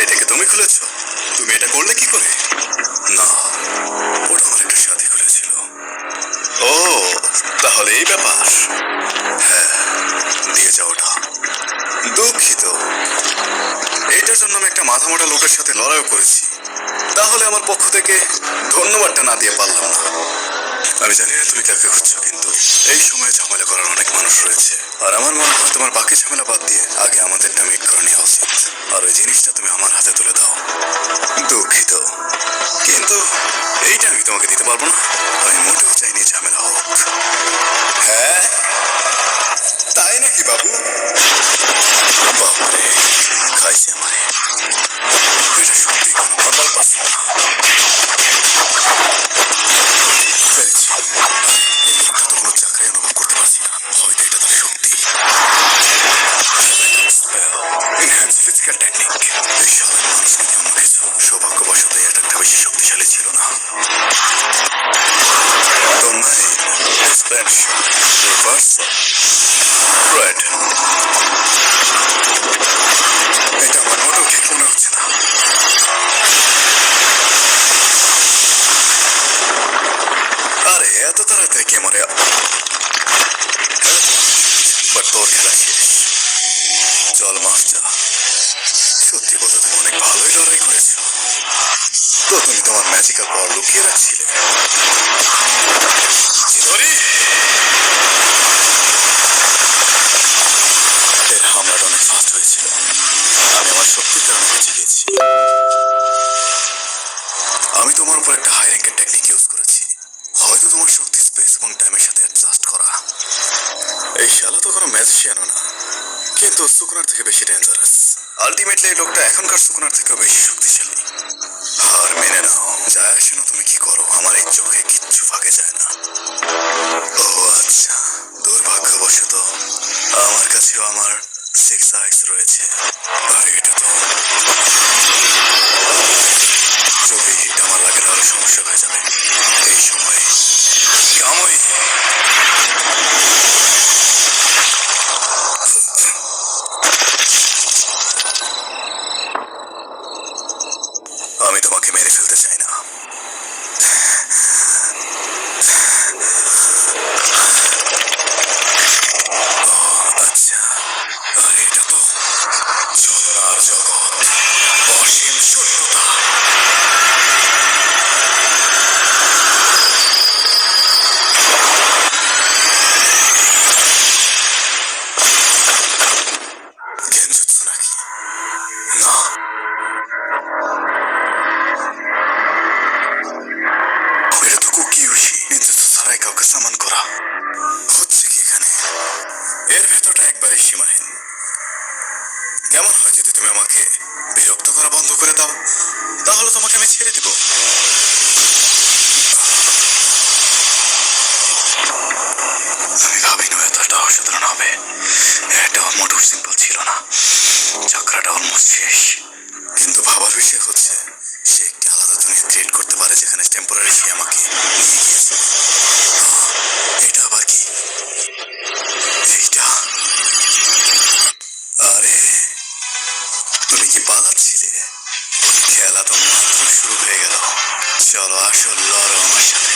এটাকে তুমি খুলেছো? তুমি এটা করলে কি করে? না, ওটা আমার একটা সাথী খুলেছিল। ও, তাহলে এই ব্যাপার। হ্যাঁ, দিয়ে যাও ওটা। দুঃখিত, এইটার জন্য আমি একটা মাথা মোটা লোকের সাথে লড়াইও করেছি। তাহলে আমার পক্ষ থেকে ধন্যবাদটা না দিয়ে পারলাম না। আমি জানি না তুমি কাকে খুঁজছো, কিন্তু এই সময়ে ঝামেলা করার অনেক মানুষ রয়েছে। আর আমার মনে হয় তোমার বাকি ঝামেলা বাদ দিয়ে আগে আমাদেরটা মিট করে নেওয়া উচিত। আর ওই জিনিসটা তুমি আমার হাতে তুলে দাও। দুঃখিত, কিন্তু এইটা আমি তোমাকে দিতে পারবো না। আমি মোটেও চাইনি ঝামেলা হোক। হ্যাঁ, তাই নাকি বাবু? বাবুরে, খাইছে আমারে। এটা সত্যি কোনো নর্মাল পার্সন না। পেরেছি। এই লোকটা তো কোনো চাকরি অনুভব করতে পারছি না। হয়তো এটা তার শক্তি। Enhanced physical technique। এই সাধারণ মানুষকে দিয়ে অন্য কিছু। সৌভাগ্যবশত এই অ্যাটাকটা বেশি শক্তিশালী ছিল না। Tanmoy, expansion, reversal, spread। এটা আমার মোটেও ঠিক মনে হচ্ছে না। আরে এত তাড়াতাড়ি কে মরে? বাট তোর খেলা শেষ। চল মাস্টার, সত্যি বলতে তুমি অনেক ভালোই লড়াই করেছো। তো তুমি তোমার ম্যাজিক্যাল পাওয়ার লুকিয়ে রাখছিলে। এর হামলাটা অনেক ফাস্ট হয়েছিল। আমি আমার শক্তির কারণে বেঁচে গেছি। আমি তোমার উপর একটা হাই র্যাঙ্কের টেকনিক ইউজ করেছি। হয়তো তোমার শক্তি স্পেস এবং টাইমের সাথে অ্যাডজাস্ট করা। এই শালা তো কোনো ম্যাজিশিয়ানও না, কিন্তু সুকুনার থেকে বেশি ডেঞ্জারাস। আলটিমেটলি এই লোকটা এখনকার সুকুনার থেকেও বেশি শক্তিশালী। আর মেনে নাও, যায় আসে না তুমি কি করো, আমার এই চোখে কিচ্ছু ফাঁকে যায় না। ও আচ্ছা, দুর্ভাগ্যবশত আমার কাছেও আমার 6 আইস রয়েছে। আর এটা তো যদি হিট আমার লাগে তাহলে সমস্যা হয়ে যাবে। এই সময় কামই আমি তোমাকে মেরে ফেলতে চাই না। আচ্ছা, আর এটা তো ছলনার জগৎ, অসীম শূন্যতা। গেনজুৎসু নাকি? না, এটা তো কুকিউশি। গেনজুৎসু ছাড়াই কাউকে সামান করা। হচ্ছে কি এখানে? এর ভেতরটা একবারে সীমাহীন। কেমন হয় যদি তুমি আমাকে বিরক্ত করা বন্ধ করে দাও? তাহলে তোমাকে আমি ছেড়ে দিব। আমি ভাবিনি এতটা অসাধারণ হবে। এটা মোটেও সিম্পল ছিল না। চক্রাটা অলমোস্ট শেষ। কিন্তু ভাবার বিষয় হচ্ছে, সে একটি আলাদা দুনিয়া ক্রিয়েট করতে পারে যেখানে টেম্পোরারি সে আমাকে নিয়ে গিয়েছে। এটা আবার কি? এইটা, আরে তুমি কি পালাচ্ছিলে? খেলা তো মাত্র শুরু হয়ে গেল। চলো আসল লড়ো আমার সাথে।